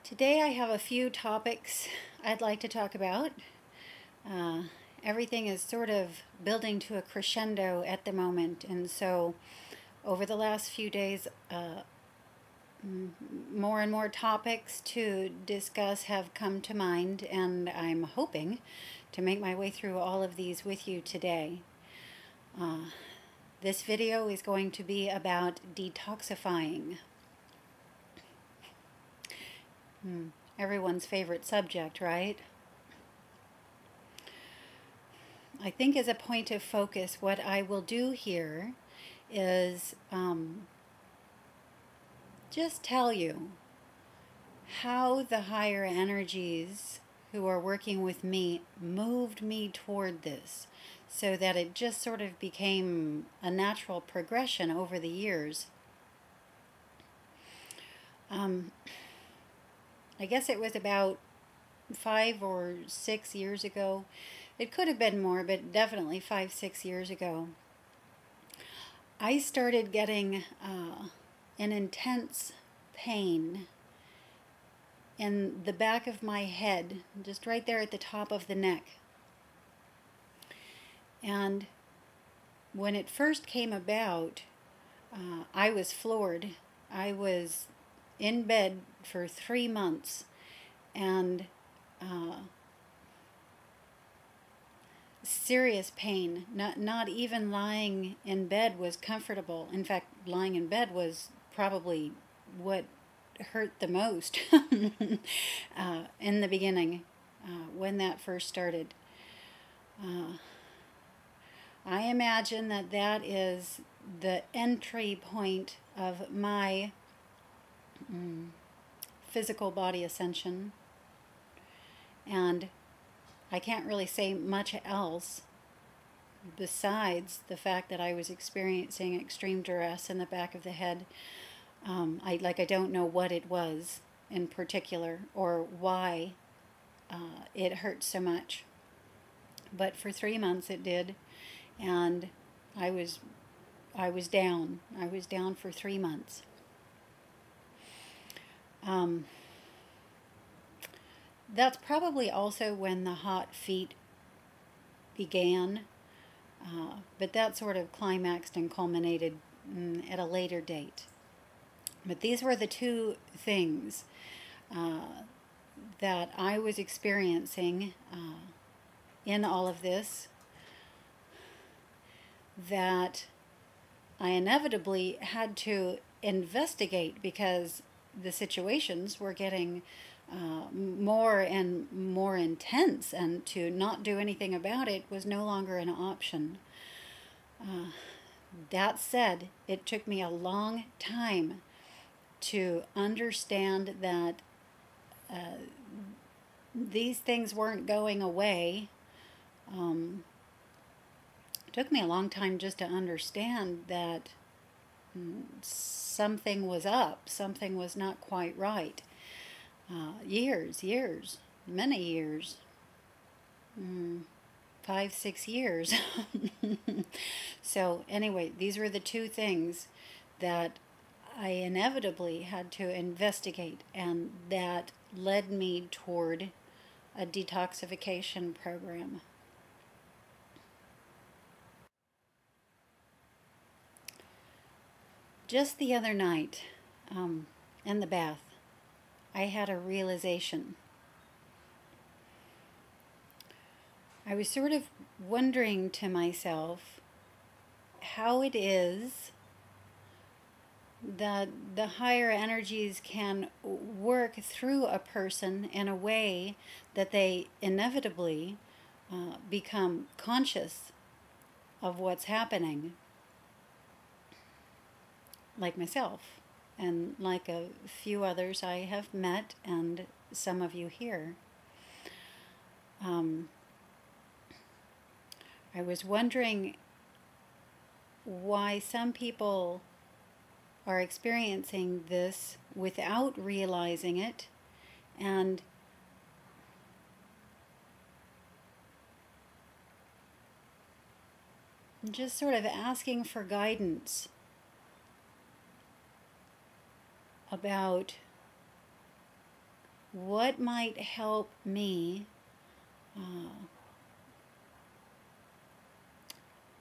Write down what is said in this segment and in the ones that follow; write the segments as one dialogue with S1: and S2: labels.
S1: Today I have a few topics I'd like to talk about. Uh, Everything is sort of building to a crescendo at the moment, and so over the last few days, more and more topics to discuss have come to mind, and I'm hoping to make my way through all of these with you today. This video is going to be about detoxifying. Everyone's favorite subject, right? I think as a point of focus, what I will do here is just tell you how the higher energies who are working with me moved me toward this, so that it just sort of became a natural progression over the years. I guess it was about 5 or 6 years ago. It could have been more, but definitely 5, 6 years ago. I started getting an intense pain in the back of my head, just right there at the top of the neck. And when it first came about, I was floored. I was in bed for 3 months, and serious pain. Not even lying in bed was comfortable. In fact, lying in bed was probably what hurt the most in the beginning, when that first started. I imagine that is the entry point of my physical body ascension, and I can't really say much else besides the fact that I was experiencing extreme duress in the back of the head. I don't know what it was in particular or why it hurt so much, but for 3 months it did, and I was down. I was down for 3 months. That's probably also when the hot feet began, but that sort of climaxed and culminated at a later date. But these were the two things that I was experiencing in all of this that I inevitably had to investigate, because the situations were getting more and more intense, and to not do anything about it was no longer an option. That said, it took me a long time to understand that these things weren't going away. It took me a long time just to understand that something was up, something was not quite right. Years, many years, 5, 6 years. So anyway, these were the two things that I inevitably had to investigate, and that led me toward a detoxification program. Just the other night, in the bath, I had a realization. I was sort of wondering to myself how it is that the higher energies can work through a person in a way that they inevitably become conscious of what's happening, like myself, and like a few others I have met, and some of you here. I was wondering why some people are experiencing this without realizing it, and just sort of asking for guidance about what might help me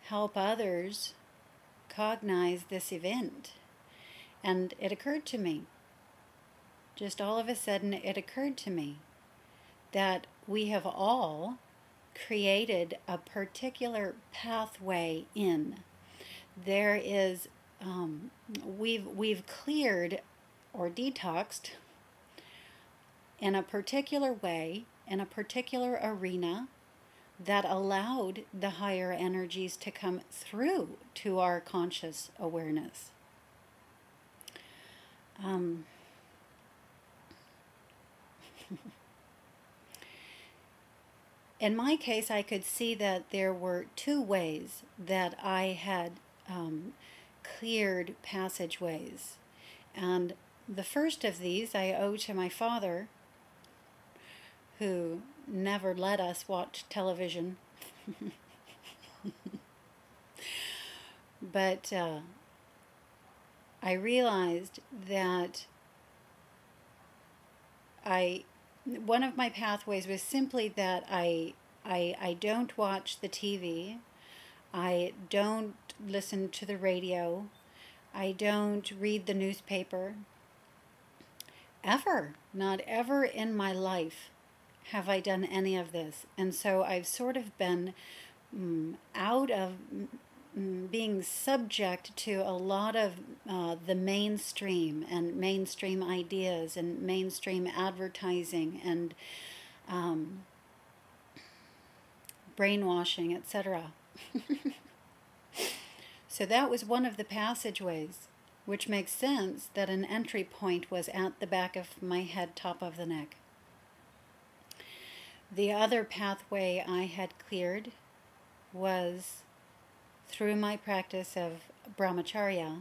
S1: help others cognize this event. And it occurred to me, just all of a sudden it occurred to me, that we have all created a particular pathway in. There is, we've cleared or detoxed in a particular way, in a particular arena, that allowed the higher energies to come through to our conscious awareness. In my case, I could see that there were two ways that I had cleared passageways. And the first of these I owe to my father, who never let us watch television. But I realized that one of my pathways was simply that I don't watch the TV, I don't listen to the radio, I don't read the newspaper. Ever, not ever in my life have I done any of this. And so I've sort of been out of being subject to a lot of the mainstream and mainstream ideas and mainstream advertising and brainwashing, etc. So that was one of the passageways, which makes sense that an entry point was at the back of my head, top of the neck. The other pathway I had cleared was through my practice of brahmacharya.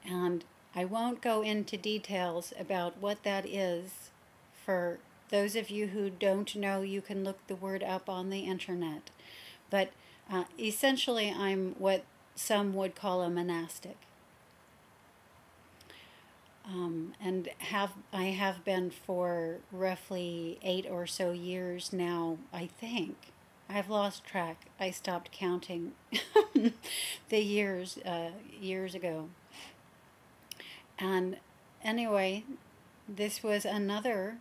S1: And I won't go into details about what that is. For those of you who don't know, you can look the word up on the internet. But essentially, I'm what some would call a monastic. And I have been for roughly 8 or so years now, I think. I've lost track. I stopped counting the years ago. And anyway, this was another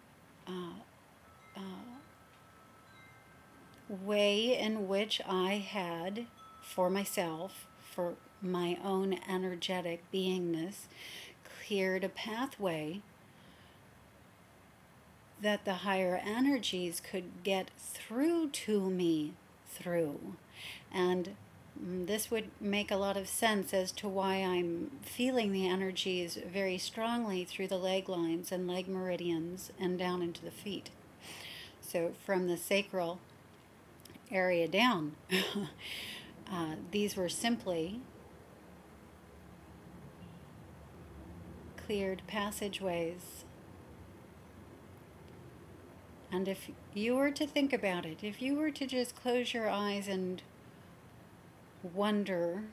S1: way in which I had, for myself, for my own energetic beingness, cleared a pathway that the higher energies could get through to me through. And this would make a lot of sense as to why I'm feeling the energies very strongly through the leg lines and leg meridians and down into the feet. So from the sacral area down, these were simply cleared passageways. And if you were to think about it, if you were to just close your eyes and wonder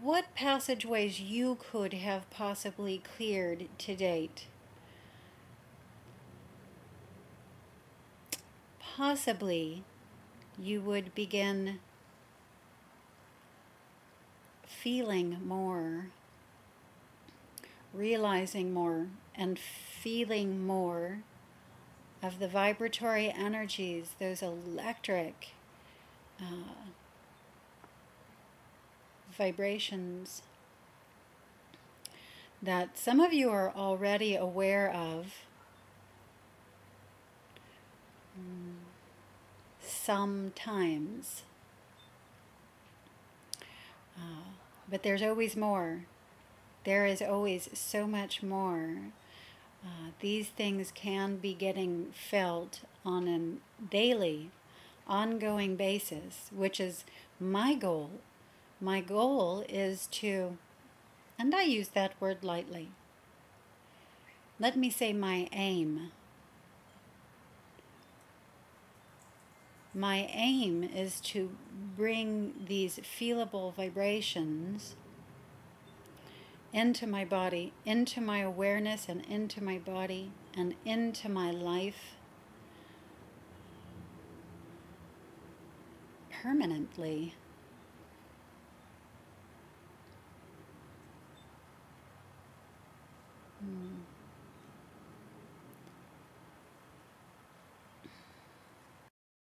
S1: what passageways you could have possibly cleared to date, possibly you would begin feeling more, realizing more, and feeling more of the vibratory energies, those electric vibrations that some of you are already aware of. Sometimes. But there's always more. There is always so much more. These things can be getting felt on a daily, ongoing basis, which is my goal. My goal is to, and I use that word lightly, let me say my aim. My aim is to bring these feelable vibrations into my body, into my awareness and into my body and into my life permanently.